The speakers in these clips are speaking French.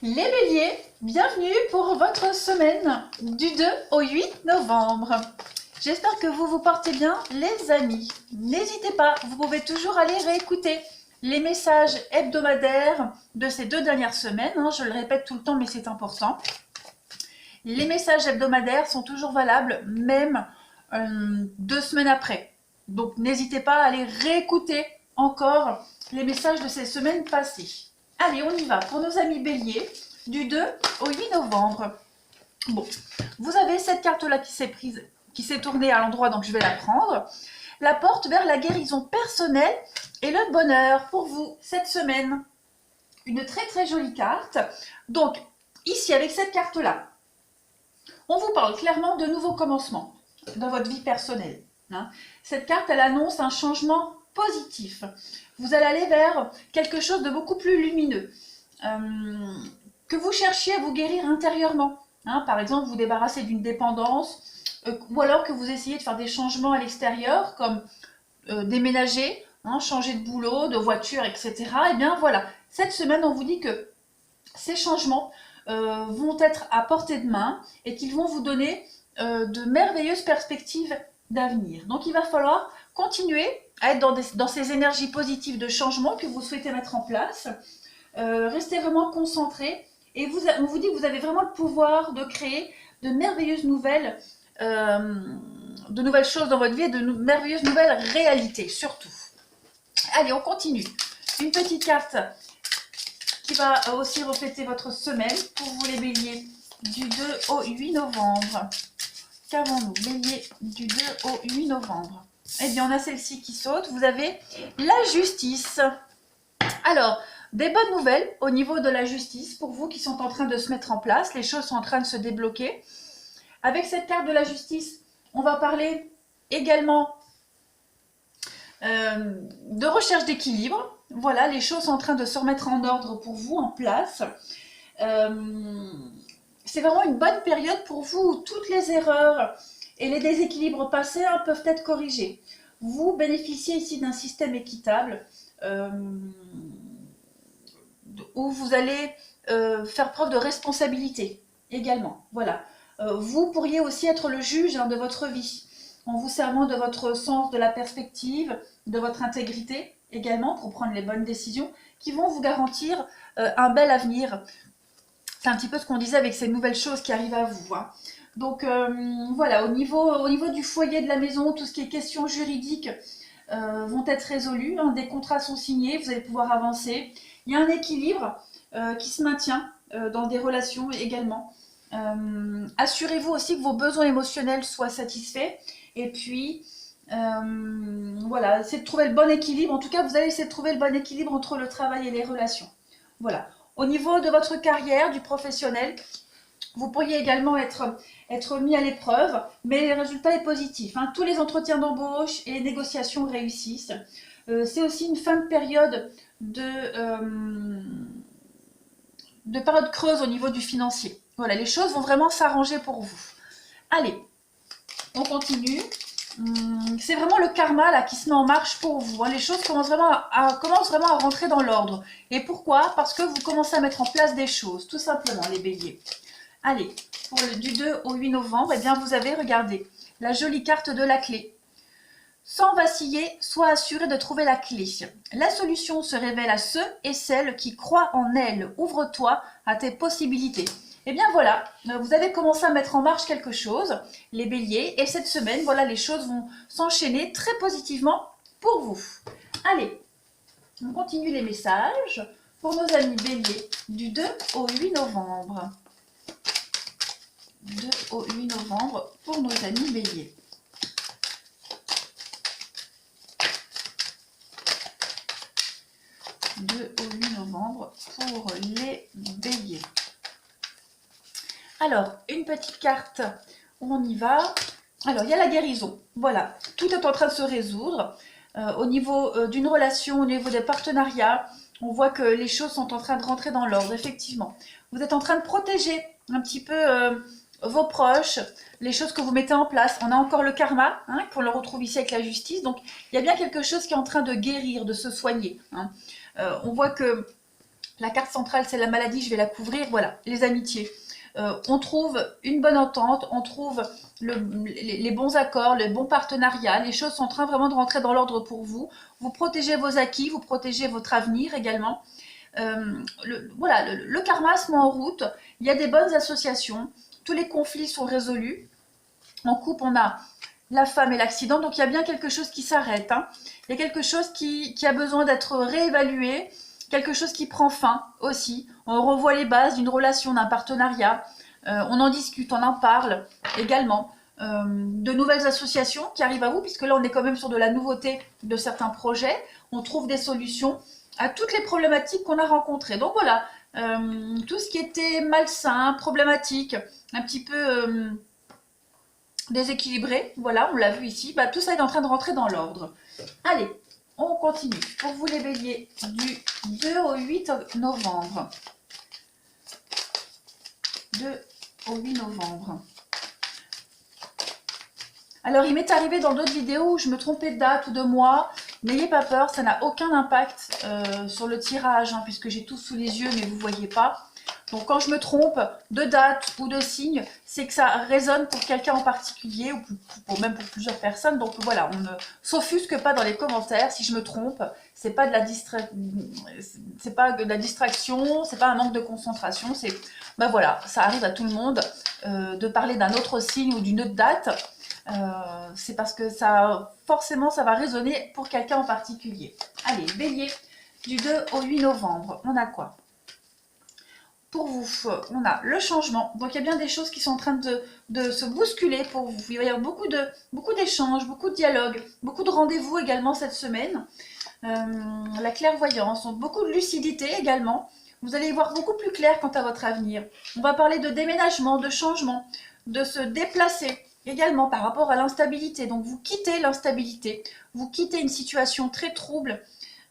Les béliers, bienvenue pour votre semaine du 2 au 8 novembre. J'espère que vous vous portez bien les amis. N'hésitez pas, vous pouvez toujours aller réécouter les messages hebdomadaires de ces 2 dernières semaines. Je le répète tout le temps mais c'est important. Les messages hebdomadaires sont toujours valables même 2 semaines après. Donc n'hésitez pas à aller réécouter encore les messages de ces semaines passées. Allez, on y va pour nos amis béliers du 2 au 8 novembre. Bon, vous avez cette carte-là qui s'est tournée à l'endroit, donc je vais la prendre. La porte vers la guérison personnelle et le bonheur pour vous cette semaine. Une très très jolie carte. Donc, ici, avec cette carte-là, on vous parle clairement de nouveaux commencements dans votre vie personnelle. Cette carte, elle annonce un changement positif. Vous allez aller vers quelque chose de beaucoup plus lumineux. Que vous cherchiez à vous guérir intérieurement. Par exemple, vous débarrasser d'une dépendance, ou alors que vous essayez de faire des changements à l'extérieur, comme déménager, changer de boulot, de voiture, etc. Et bien voilà, cette semaine, on vous dit que ces changements vont être à portée de main et qu'ils vont vous donner de merveilleuses perspectives d'avenir. Donc il va falloir continuer à être dans ces énergies positives de changement que vous souhaitez mettre en place. Restez vraiment concentré et on vous dit que vous avez vraiment le pouvoir de créer de merveilleuses nouvelles choses dans votre vie et de merveilleuses nouvelles réalités surtout. Allez, on continue. Une petite carte qui va aussi refléter votre semaine pour vous les béliers du 2 au 8 novembre. Qu'avons-nous, bélier du 2 au 8 novembre? Eh bien, on a celle-ci qui saute. Vous avez la justice. Alors, des bonnes nouvelles au niveau de la justice pour vous qui sont en train de se mettre en place. Les choses sont en train de se débloquer. Avec cette carte de la justice, on va parler également de recherche d'équilibre. Voilà, les choses sont en train de se remettre en ordre pour vous, en place. C'est vraiment une bonne période pour vous où toutes les erreurs et les déséquilibres passés peuvent être corrigés. Vous bénéficiez ici d'un système équitable où vous allez faire preuve de responsabilité également. Voilà. Vous pourriez aussi être le juge de votre vie en vous servant de votre sens de la perspective, de votre intégrité également pour prendre les bonnes décisions qui vont vous garantir un bel avenir. C'est un petit peu ce qu'on disait avec ces nouvelles choses qui arrivent à vous. Donc voilà, au niveau du foyer de la maison, tout ce qui est questions juridiques vont être résolues. Des contrats sont signés, vous allez pouvoir avancer. Il y a un équilibre qui se maintient dans des relations également. Assurez-vous aussi que vos besoins émotionnels soient satisfaits. Et puis, voilà, essayez de trouver le bon équilibre. En tout cas, vous allez essayer de trouver le bon équilibre entre le travail et les relations. Voilà. Au niveau de votre carrière, du professionnel, vous pourriez également être mis à l'épreuve, mais le résultat est positif. Tous les entretiens d'embauche et les négociations réussissent. C'est aussi une fin de période de période creuse au niveau du financier. Voilà, les choses vont vraiment s'arranger pour vous. Allez, on continue. C'est vraiment le karma là qui se met en marche pour vous. Les choses commencent vraiment à rentrer dans l'ordre. Et pourquoi? Parce que vous commencez à mettre en place des choses, tout simplement, les béliers. Allez, du 2 au 8 novembre, eh bien vous avez, regardez, la jolie carte de la clé. Sans vaciller, sois assuré de trouver la clé. La solution se révèle à ceux et celles qui croient en elle. Ouvre-toi à tes possibilités. Et bien voilà, vous avez commencé à mettre en marche quelque chose, les béliers, et cette semaine, voilà, les choses vont s'enchaîner très positivement pour vous. Allez, on continue les messages pour nos amis béliers du 2 au 8 novembre. 2 au 8 novembre pour nos amis béliers. Au 8 novembre pour les béliers. Alors, une petite carte, on y va. Alors, il y a la guérison. Voilà, tout est en train de se résoudre. Au niveau d'une relation, au niveau des partenariats, on voit que les choses sont en train de rentrer dans l'ordre, effectivement. Vous êtes en train de protéger un petit peu vos proches, les choses que vous mettez en place. On a encore le karma, qu'on le retrouve ici avec la justice. Donc, il y a bien quelque chose qui est en train de guérir, de se soigner. On voit que La carte centrale, c'est la maladie, je vais la couvrir. Voilà, les amitiés. On trouve une bonne entente, on trouve les bons accords, les bons partenariats. Les choses sont en train vraiment de rentrer dans l'ordre pour vous. Vous protégez vos acquis, vous protégez votre avenir également. Voilà, le karma se met en route. Il y a des bonnes associations. Tous les conflits sont résolus. En couple, on a la femme et l'accident. Donc, il y a bien quelque chose qui s'arrête. Hein. Il y a quelque chose qui a besoin d'être réévalué. Quelque chose qui prend fin aussi. On revoit les bases d'une relation, d'un partenariat. On en discute, on en parle également. De nouvelles associations qui arrivent à vous, puisque là, on est quand même sur de la nouveauté de certains projets. On trouve des solutions à toutes les problématiques qu'on a rencontrées. Donc voilà, tout ce qui était malsain, problématique, un petit peu déséquilibré, voilà, on l'a vu ici, bah, tout ça est en train de rentrer dans l'ordre. Allez, on continue. Pour vous les béliers, du 2 au 8 novembre. 2 au 8 novembre. Alors, il m'est arrivé dans d'autres vidéos où je me trompais de date ou de mois. N'ayez pas peur, ça n'a aucun impact sur le tirage, hein, puisque j'ai tout sous les yeux, mais vous ne voyez pas. Donc, quand je me trompe de date ou de signe, c'est que ça résonne pour quelqu'un en particulier, ou même pour plusieurs personnes. Donc, voilà, on ne s'offusque pas dans les commentaires si je me trompe. C'est pas de la distraction, c'est pas un manque de concentration. C'est, ben voilà, ça arrive à tout le monde de parler d'un autre signe ou d'une autre date. C'est parce que forcément ça va résonner pour quelqu'un en particulier. Allez, bélier, du 2 au 8 novembre, on a quoi? Pour vous, on a le changement. Donc il y a bien des choses qui sont en train de se bousculer pour vous. Il va y avoir beaucoup d'échanges, beaucoup de dialogues, beaucoup de rendez-vous également cette semaine. La clairvoyance, donc beaucoup de lucidité également. Vous allez y voir beaucoup plus clair quant à votre avenir. On va parler de déménagement, de changement, de se déplacer. Également par rapport à l'instabilité, donc vous quittez l'instabilité, vous quittez une situation très trouble,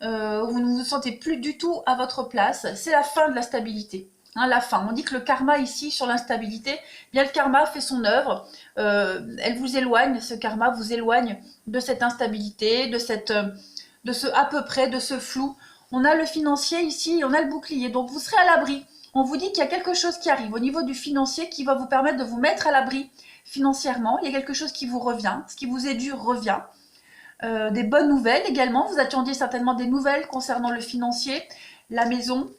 vous ne vous sentez plus du tout à votre place, c'est la fin de la stabilité, hein, la fin. On dit que le karma ici sur l'instabilité, bien le karma fait son œuvre, elle vous éloigne, ce karma vous éloigne de cette instabilité, de ce à peu près, de ce flou. On a le financier ici, on a le bouclier, donc vous serez à l'abri. On vous dit qu'il y a quelque chose qui arrive au niveau du financier qui va vous permettre de vous mettre à l'abri financièrement. Il y a quelque chose qui vous revient, ce qui vous est dû revient. Des bonnes nouvelles également, vous attendiez certainement des nouvelles concernant le financier, la maison.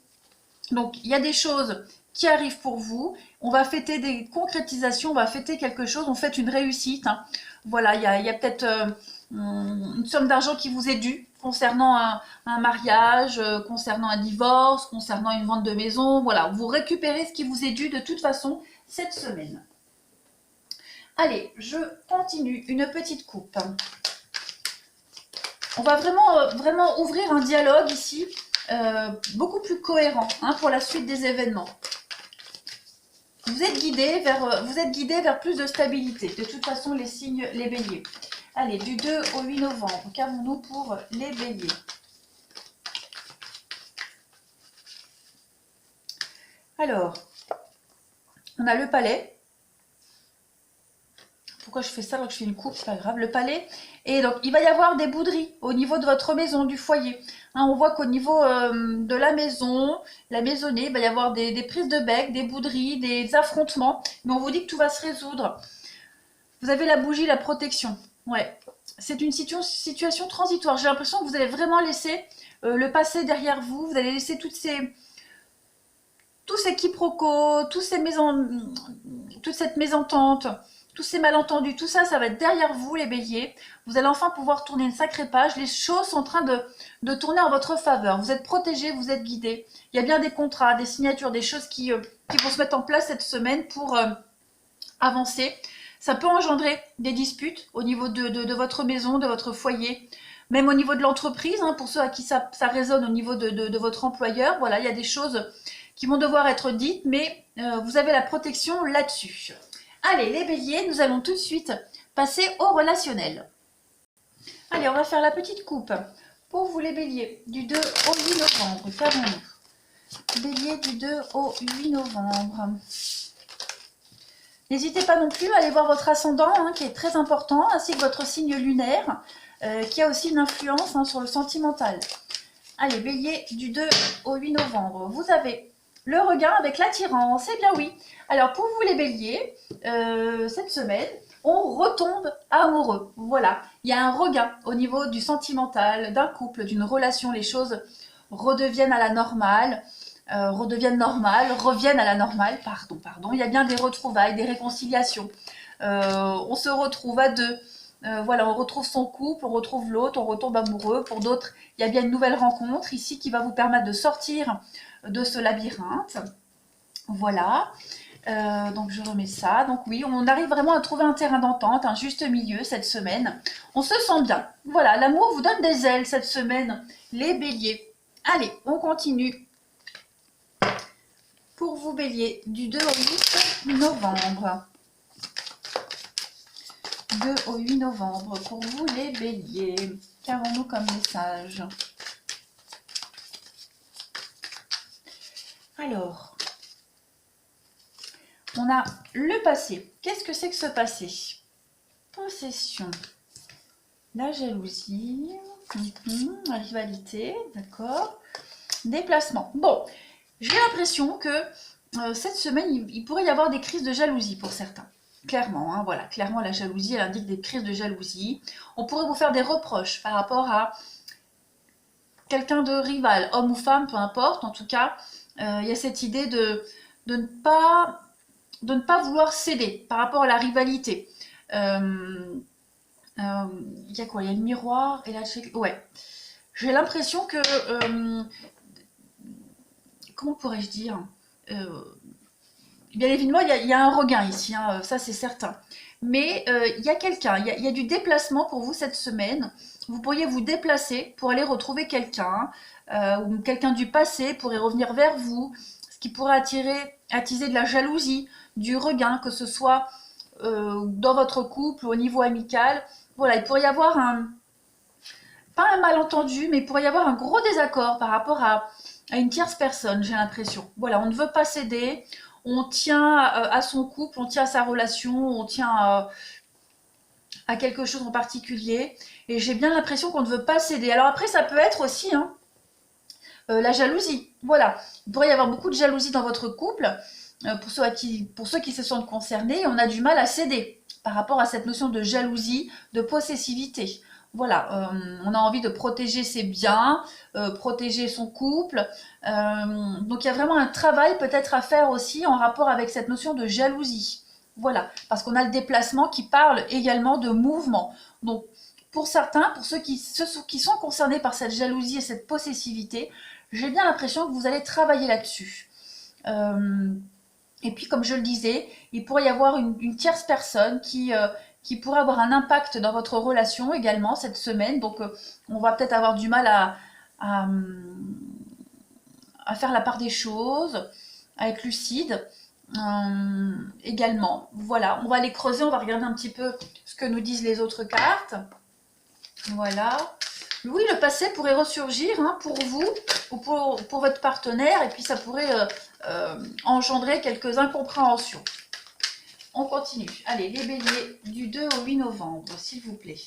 Donc il y a des choses qui arrivent pour vous. On va fêter des concrétisations, on va fêter quelque chose, on fête une réussite. Hein. Voilà, il y a peut-être une somme d'argent qui vous est due concernant un mariage, concernant un divorce, concernant une vente de maison. Voilà, vous récupérez ce qui vous est dû de toute façon cette semaine. Allez, je continue, une petite coupe. On va vraiment ouvrir un dialogue ici, beaucoup plus cohérent hein, pour la suite des événements. Vous êtes guidés vers plus de stabilité. De toute façon, les signes, les béliers. Allez, du 2 au 8 novembre, qu'avons-nous pour les béliers? Alors, on a le palais. Pourquoi je fais ça alors que je fais une coupe? C'est pas grave, le palais. Et donc, il va y avoir des bouderies au niveau de votre maison, du foyer. Hein, on voit qu'au niveau de la maison, la maisonnée, il va y avoir des prises de bec, des bouderies, des affrontements. Mais on vous dit que tout va se résoudre. Vous avez la bougie, la protection. Ouais, c'est une situation transitoire. J'ai l'impression que vous allez vraiment laisser le passé derrière vous. Vous allez laisser tous ces quiproquos, toute cette mésentente, tous ces malentendus, tout ça, ça va être derrière vous, les béliers. Vous allez enfin pouvoir tourner une sacrée page. Les choses sont en train de tourner en votre faveur. Vous êtes protégés, vous êtes guidés. Il y a bien des contrats, des signatures, des choses qui vont se mettre en place cette semaine pour avancer. Ça peut engendrer des disputes au niveau de votre maison, de votre foyer, même au niveau de l'entreprise, hein, pour ceux à qui ça résonne au niveau de votre employeur. Voilà, il y a des choses qui vont devoir être dites, mais vous avez la protection là-dessus. Allez, les béliers, nous allons tout de suite passer au relationnel. Allez, on va faire la petite coupe. Pour vous, les béliers, du 2 au 8 novembre, qu'avons-nous? Bélier du 2 au 8 novembre. N'hésitez pas non plus à aller voir votre ascendant, hein, qui est très important, ainsi que votre signe lunaire, qui a aussi une influence hein, sur le sentimental. Allez, bélier, du 2 au 8 novembre, vous avez le regain avec l'attirance. Eh bien oui. Alors pour vous les béliers, cette semaine, on retombe amoureux. Voilà, il y a un regain au niveau du sentimental, d'un couple, d'une relation. Les choses redeviennent à la normale, reviennent à la normale, pardon. Il y a bien des retrouvailles, des réconciliations. On se retrouve à deux. Voilà, on retrouve son couple, on retrouve l'autre, on retombe amoureux. Pour d'autres, il y a bien une nouvelle rencontre ici qui va vous permettre de sortir de ce labyrinthe. Voilà. Donc je remets ça. Donc oui, on arrive vraiment à trouver un terrain d'entente, un juste milieu cette semaine. On se sent bien. Voilà, l'amour vous donne des ailes cette semaine, les béliers. Allez, on continue. Pour vous béliers, du 2 au 8 novembre. 2 au 8 novembre, pour vous les béliers. Qu'avons-nous comme message? Alors, on a le passé. Qu'est-ce que c'est que ce passé? Possession, la jalousie, la rivalité, d'accord. Déplacement. Bon, j'ai l'impression que cette semaine, il pourrait y avoir des crises de jalousie pour certains. Clairement, hein, voilà, clairement la jalousie, elle indique des crises de jalousie. On pourrait vous faire des reproches par rapport à quelqu'un de rival, homme ou femme, peu importe. En tout cas, il y a cette idée de ne pas vouloir céder par rapport à la rivalité. Il y a quoi? Il y a le miroir et la... Ouais. J'ai l'impression que... comment pourrais-je dire? Bien évidemment, il y a un regain ici, hein, ça c'est certain. Mais il y a quelqu'un, il y a du déplacement pour vous cette semaine. Vous pourriez vous déplacer pour aller retrouver quelqu'un, ou quelqu'un du passé pourrait revenir vers vous, ce qui pourrait attiser de la jalousie, du regain, que ce soit dans votre couple ou au niveau amical. Voilà, il pourrait y avoir pas un malentendu, mais il pourrait y avoir un gros désaccord par rapport à une tierce personne, j'ai l'impression. Voilà, on ne veut pas céder, on tient à son couple, on tient à sa relation, on tient à quelque chose en particulier. Et j'ai bien l'impression qu'on ne veut pas céder. Alors après, ça peut être aussi la jalousie. Voilà, il pourrait y avoir beaucoup de jalousie dans votre couple. Pour ceux qui se sentent concernés, on a du mal à céder par rapport à cette notion de jalousie, de possessivité. Voilà, on a envie de protéger ses biens, protéger son couple. Donc il y a vraiment un travail peut-être à faire aussi en rapport avec cette notion de jalousie. Voilà, parce qu'on a le déplacement qui parle également de mouvement. Donc pour certains, pour ceux qui sont concernés par cette jalousie et cette possessivité, j'ai bien l'impression que vous allez travailler là-dessus. Et puis, comme je le disais, il pourrait y avoir une tierce personne qui pourrait avoir un impact dans votre relation également cette semaine. Donc, on va peut-être avoir du mal à, à faire la part des choses, à être lucide également. Voilà, on va les creuser, on va regarder un petit peu ce que nous disent les autres cartes. Voilà. Oui, le passé pourrait ressurgir pour vous ou pour votre partenaire, et puis ça pourrait engendrer quelques incompréhensions. On continue. Allez, les béliers, du 2 au 8 novembre, s'il vous plaît.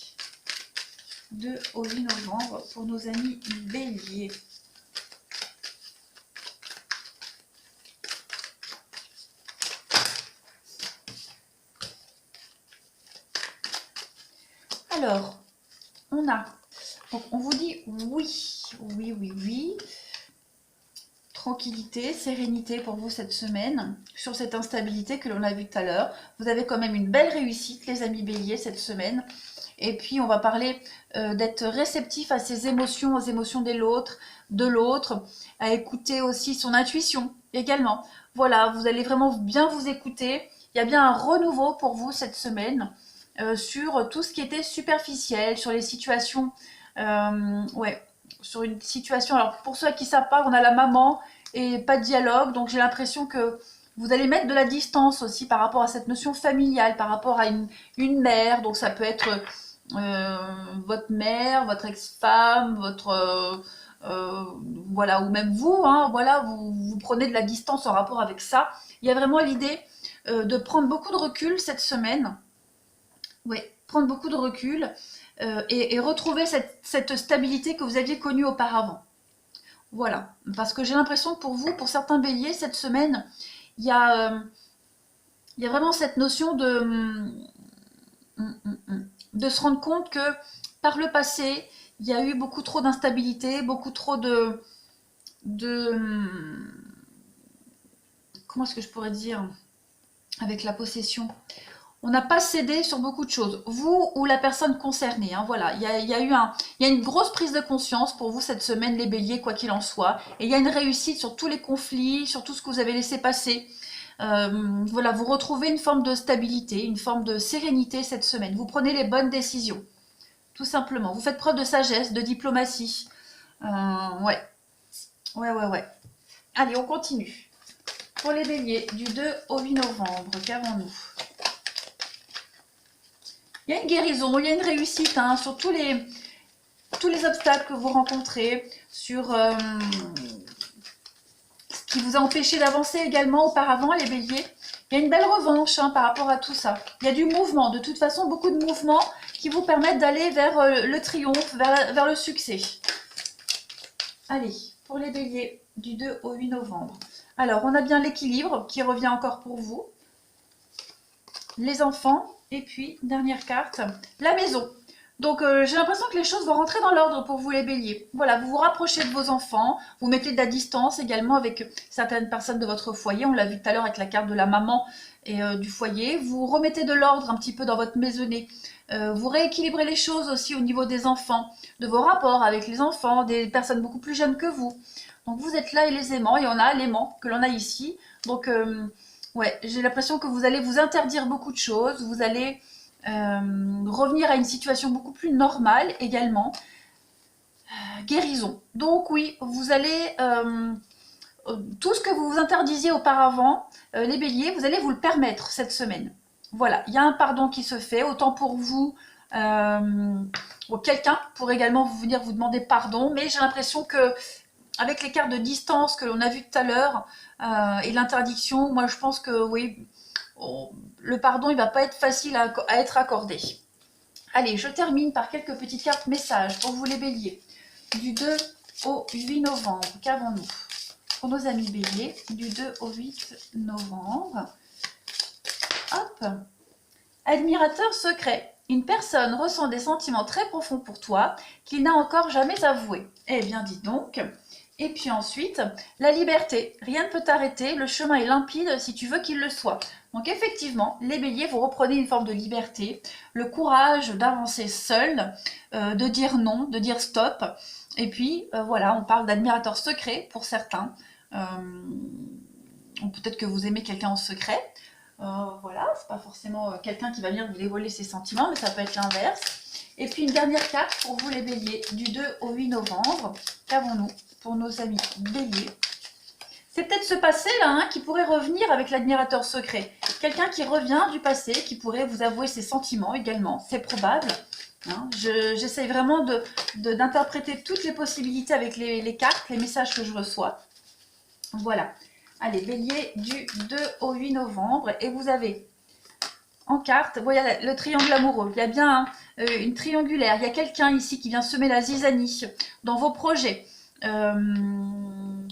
2 au 8 novembre pour nos amis béliers. Alors, on vous dit oui. Tranquillité, sérénité pour vous cette semaine, sur cette instabilité que l'on a vue tout à l'heure. Vous avez quand même une belle réussite, les amis béliers, cette semaine. Et puis, on va parler d'être réceptif à ses émotions, aux émotions de l'autre, à écouter aussi son intuition également. Voilà, vous allez vraiment bien vous écouter. Il y a bien un renouveau pour vous cette semaine sur tout ce qui était superficiel, sur les situations, sur une situation. Alors, pour ceux qui ne savent pas, on a la maman et pas de dialogue, donc j'ai l'impression que vous allez mettre de la distance aussi par rapport à cette notion familiale, par rapport à une mère. Donc ça peut être votre mère, votre ex-femme, voilà, ou même vous, voilà, vous prenez de la distance en rapport avec ça. Il y a vraiment l'idée de prendre beaucoup de recul cette semaine. Oui, prendre beaucoup de recul et retrouver cette stabilité que vous aviez connue auparavant. Voilà, parce que j'ai l'impression que pour vous, pour certains béliers, cette semaine, il y a, il y a vraiment cette notion de se rendre compte que par le passé, il y a eu beaucoup trop d'instabilité, beaucoup trop de comment est-ce que je pourrais dire avec la possession? On n'a pas cédé sur beaucoup de choses, vous ou la personne concernée. Hein, voilà, il y a une grosse prise de conscience pour vous cette semaine, les béliers, quoi qu'il en soit. Et il y a une réussite sur tous les conflits, sur tout ce que vous avez laissé passer. Voilà, vous retrouvez une forme de stabilité, une forme de sérénité cette semaine. Vous prenez les bonnes décisions, tout simplement. Vous faites preuve de sagesse, de diplomatie. Ouais, ouais. Allez, on continue. Pour les béliers, du 2 au 8 novembre, qu'avons-nous? Il y a une guérison, il y a une réussite hein, sur tous les obstacles que vous rencontrez, sur ce qui vous a empêché d'avancer également auparavant, les béliers. Il y a une belle revanche hein, par rapport à tout ça. Il y a du mouvement, de toute façon, beaucoup de mouvements qui vous permettent d'aller vers le triomphe, vers le succès. Allez, pour les béliers, du 2 au 8 novembre. Alors, on a bien l'équilibre qui revient encore pour vous. Les enfants. Et puis, dernière carte, la maison. Donc, j'ai l'impression que les choses vont rentrer dans l'ordre pour vous les béliers. Voilà, vous vous rapprochez de vos enfants, vous mettez de la distance également avec certaines personnes de votre foyer. On l'a vu tout à l'heure avec la carte de la maman et du foyer. Vous remettez de l'ordre un petit peu dans votre maisonnée. Vous rééquilibrez les choses aussi au niveau des enfants, de vos rapports avec les enfants, des personnes beaucoup plus jeunes que vous. Donc, vous êtes là et les aimants, et on a l'aimant que l'on a ici. Donc, ouais, j'ai l'impression que vous allez vous interdire beaucoup de choses, vous allez revenir à une situation beaucoup plus normale également. Guérison. Donc oui, vous allez, tout ce que vous vous interdisiez auparavant, les béliers, vous allez vous le permettre cette semaine. Voilà, il y a un pardon qui se fait, autant pour vous, quelqu'un pourrait également venir vous demander pardon, mais j'ai l'impression que avec les cartes de distance que l'on a vues tout à l'heure et l'interdiction, moi je pense que oui, le pardon il va pas être facile à être accordé. Allez, je termine par quelques petites cartes messages pour vous les béliers. Du 2 au 8 novembre, qu'avons-nous pour nos amis béliers? Du 2 au 8 novembre. Hop. Admirateur secret. Une personne ressent des sentiments très profonds pour toi qu'il n'a encore jamais avoués. Eh bien, dites donc. Et puis ensuite, la liberté. Rien ne peut t'arrêter, le chemin est limpide si tu veux qu'il le soit. Donc effectivement, les béliers, vous reprenez une forme de liberté, le courage d'avancer seul, de dire non, de dire stop. Et puis, voilà, on parle d'admirateur secret pour certains. Peut-être que vous aimez quelqu'un en secret. Voilà, c'est pas forcément quelqu'un qui va venir vous dévoiler ses sentiments, mais ça peut être l'inverse. Et puis une dernière carte pour vous les béliers, du 2 au 8 novembre. Qu'avons-nous pour nos amis béliers? C'est peut-être ce passé là hein, qui pourrait revenir avec l'admirateur secret. Quelqu'un qui revient du passé, qui pourrait vous avouer ses sentiments également, c'est probable. Hein. J'essaye vraiment d'interpréter toutes les possibilités avec les cartes, les messages que je reçois. Voilà. Allez, bélier du 2 au 8 novembre. Et vous avez en carte, voyez le triangle amoureux. Il y a bien une triangulaire. Il y a quelqu'un ici qui vient semer la zizanie dans vos projets.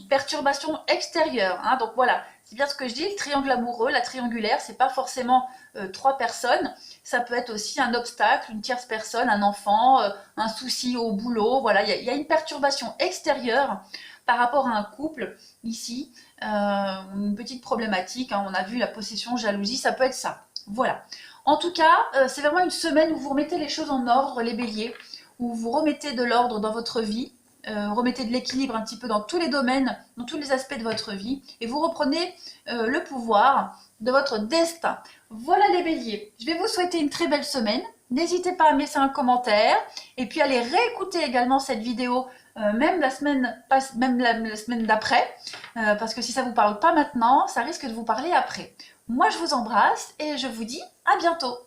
Perturbation extérieure. Hein, donc voilà, c'est bien ce que je dis. Le triangle amoureux, la triangulaire, c'est pas forcément 3 personnes. Ça peut être aussi un obstacle, une tierce personne, un enfant, un souci au boulot. Voilà, il y a une perturbation extérieure par rapport à un couple ici. Une petite problématique, hein, on a vu la possession, jalousie, ça peut être ça. Voilà. En tout cas, c'est vraiment une semaine où vous remettez les choses en ordre, les béliers, où vous remettez de l'ordre dans votre vie, remettez de l'équilibre un petit peu dans tous les domaines, dans tous les aspects de votre vie, et vous reprenez le pouvoir de votre destin. Voilà les béliers. Je vais vous souhaiter une très belle semaine. N'hésitez pas à me laisser un commentaire, et puis allez réécouter également cette vidéo même la semaine d'après, parce que si ça ne vous parle pas maintenant, ça risque de vous parler après. Moi, je vous embrasse et je vous dis à bientôt.